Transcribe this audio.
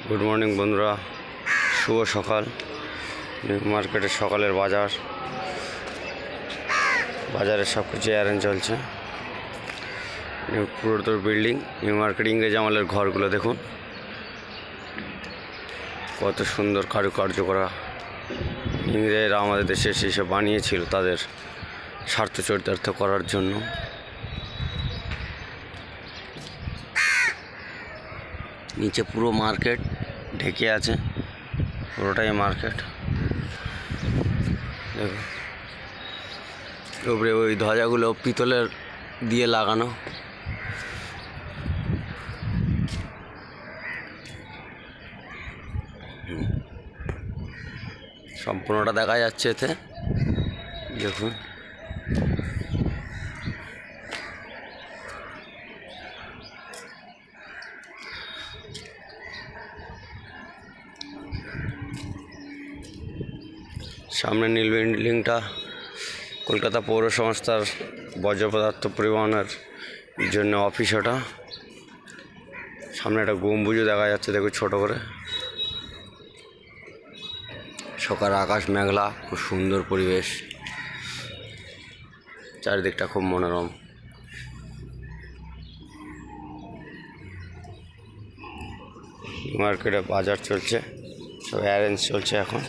Good morning বন্ধুরা, শুভ সকাল। New মার্কেটের সকালের বাজারে সব কিছু অ্যারেঞ্জ চলছে। পুরাতন বিল্ডিং, নিউ মার্কেট ইংরেজ আমলের ঘরগুলো দেখুন, কত সুন্দর কারুকার্য করা। ইংরেজরা আমাদের দেশে সেসব বানিয়েছিল তাদের স্বার্থ চরিতার্থ করার জন্য। নিচে পুরো মার্কেট ঢেকে আছে, পুরোটাই মার্কেট। দেখো উপরে ওই ধ্বজাগুলো পিতলের দিয়ে লাগানো। সম্পূর্ণটা দেখা যাচ্ছে এতে, দেখুন। সামনে নীল বিল্ডিংটা কলকাতা পৌর সংস্থার বর্জ্য পদার্থ পরিবহনের জন্য অফিস। ওটা সামনে একটা গম্বুজও দেখা যাচ্ছে, দেখুন ছোট করে। সকাল আকাশ মেঘলা, খুব সুন্দর পরিবেশ, চারিদিকটা খুব মনোরম। মার্কেটে বাজার চলছে, সব অ্যারেঞ্জ চলছে এখন।